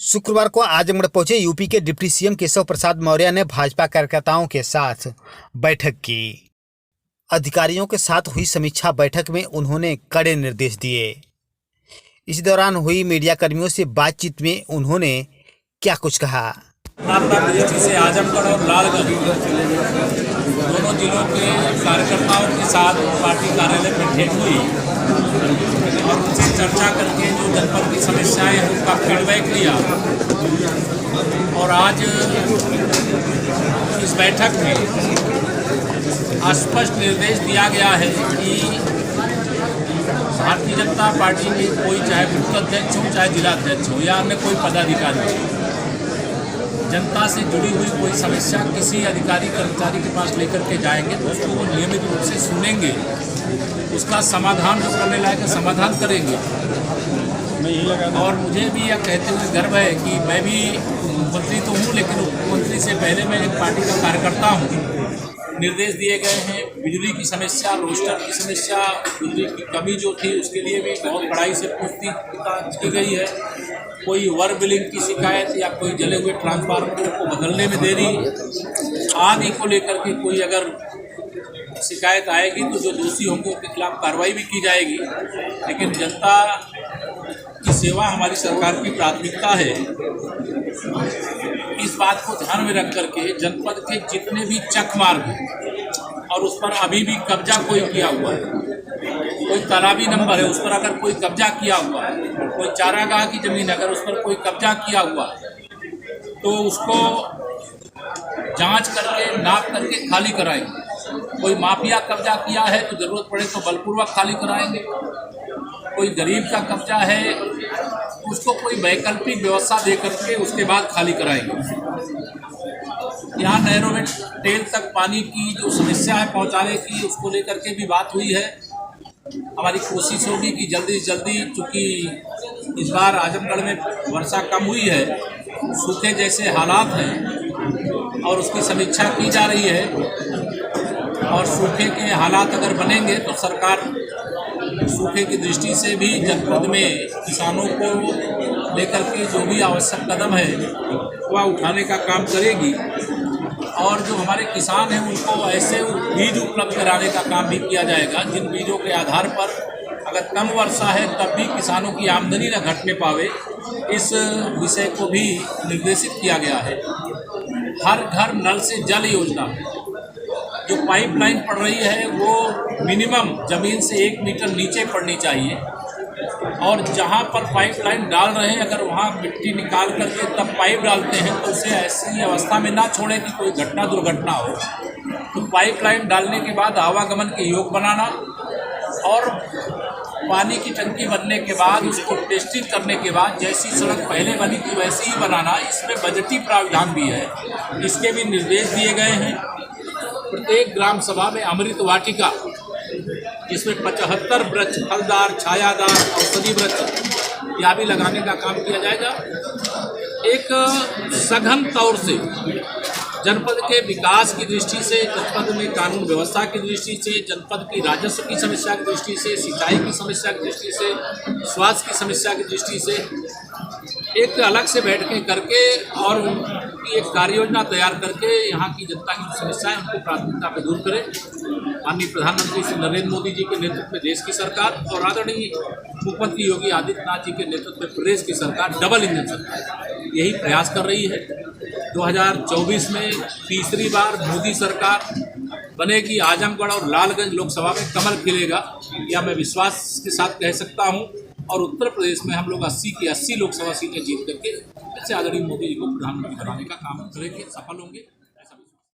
शुक्रवार को आजमगढ़ पहुंचे यूपी के डिप्टी सीएम केशव प्रसाद मौर्य ने भाजपा कार्यकर्ताओं के साथ बैठक की। अधिकारियों के साथ हुई समीक्षा बैठक में उन्होंने कड़े निर्देश दिए। इस दौरान हुई मीडिया कर्मियों से बातचीत में उन्होंने क्या कुछ कहा। दृष्टि से आजमगढ़ और लालगंज दोनों जिलों के कार्यकर्ताओं के साथ पार्टी कार्यालय में भेंट हुई और उनसे चर्चा करके जो जनपद की समस्याएं हैं उसका फीडबैक लिया। और आज इस बैठक में स्पष्ट निर्देश दिया गया है कि भारतीय जनता पार्टी में कोई चाहे बूथ अध्यक्ष हो, चाहे जिलाध्यक्ष हो या अन्य कोई पदाधिकारी हो, जनता से जुड़ी हुई कोई समस्या किसी अधिकारी कर्मचारी के पास लेकर के जाएंगे तो उसको वो नियमित रूप से सुनेंगे, उसका समाधान जो करने लायक है समाधान करेंगे। और मुझे भी यह कहते हुए गर्व है कि मैं भी मंत्री तो हूँ, लेकिन मुख्यमंत्री से पहले मैं एक पार्टी का कार्यकर्ता हूँ। निर्देश दिए गए हैं, बिजली की समस्या, रोस्टर की समस्या, बिजली की कमी जो थी उसके लिए भी बहुत कड़ाई से पूछताछ की गई है। कोई ओवर बिलिंग की शिकायत या कोई जले हुए ट्रांसफार्मर को बदलने में देरी आदि को लेकर के कोई अगर शिकायत आएगी तो जो दोषी होंगे उनके खिलाफ कार्रवाई भी की जाएगी। लेकिन जनता की सेवा हमारी सरकार की प्राथमिकता है। इस बात को ध्यान में रख करके जनपद के जितने भी चक मार्ग हैं और उस पर अभी भी कब्जा कोई किया हुआ है, कोई तालाबी नंबर है उस पर अगर कोई कब्जा किया हुआ है, कोई चारागाह की जमीन अगर उस पर कोई कब्जा किया हुआ है तो उसको जांच करके नाप करके खाली कराएंगे। कोई माफिया कब्जा किया है तो जरूरत पड़े तो बलपूर्वक खाली कराएंगे। कोई गरीब का कब्जा है उसको कोई वैकल्पिक व्यवस्था दे करके उसके बाद खाली कराएंगे। यहाँ नहरों में टेल तक पानी की जो समस्या है पहुँचाने की, उसको लेकर के भी बात हुई है। हमारी कोशिश होगी कि जल्दी से जल्दी, चूँकि इस बार आजमगढ़ में वर्षा कम हुई है, सूखे जैसे हालात हैं और उसकी समीक्षा की जा रही है। और सूखे के हालात अगर बनेंगे तो सरकार सूखे की दृष्टि से भी जनपद में किसानों को लेकर के जो भी आवश्यक कदम है वह उठाने का काम करेगी। और जो हमारे किसान हैं उनको ऐसे बीज उपलब्ध कराने का काम भी किया जाएगा जिन बीजों के आधार पर अगर कम वर्षा है तब भी किसानों की आमदनी न घटने पावे, इस विषय को भी निर्देशित किया गया है। हर घर नल से जल योजना जो पाइपलाइन पड़ रही है वो मिनिमम ज़मीन से 1 मीटर नीचे पड़नी चाहिए। और जहाँ पर पाइपलाइन डाल रहे हैं अगर वहाँ मिट्टी निकाल करके तब पाइप डालते हैं तो उसे ऐसी अवस्था में ना छोड़ें कि कोई घटना दुर्घटना हो। तो पाइपलाइन डालने के बाद आवागमन के योग बनाना और पानी की टंकी बनने के बाद उसको टेस्टिंग करने के बाद जैसी सड़क पहले बनी थी वैसी ही बनाना, इसमें बजटीय प्रावधान भी है, इसके भी निर्देश दिए गए हैं। प्रत्येक ग्राम सभा में अमृत वाटिका जिसमें 75 वृक्ष, फलदार, छायादार, औषधि वृक्ष या भी लगाने का काम किया जाएगा। एक सघन तौर से जनपद के विकास की दृष्टि से, जनपद में कानून व्यवस्था की दृष्टि से, जनपद की राजस्व की समस्या की दृष्टि से, सिंचाई की समस्या की दृष्टि से, स्वास्थ्य की समस्या की दृष्टि से एक अलग से बैठकें करके और उनकी एक कार्य योजना तैयार करके यहाँ की जनता की समस्याएं उनको प्राथमिकता पर दूर करें। माननीय प्रधानमंत्री श्री नरेंद्र मोदी जी के नेतृत्व में देश की सरकार और आदरणीय मुख्यमंत्री योगी आदित्यनाथ जी के नेतृत्व में प्रदेश की सरकार, डबल इंजन सरकार, यही प्रयास कर रही है। 2024 में तीसरी बार मोदी सरकार बनेगी। आजमगढ़ और लालगंज लोकसभा में कमल खिलेगा, या मैं विश्वास के साथ कह सकता हूँ। और उत्तर प्रदेश में हम लोग 80 की 80 लोकसभा सीटें जीत करके फिर से आदरणीय मोदी जी को प्रधानमंत्री बनाने का काम करेंगे, सफल होंगे।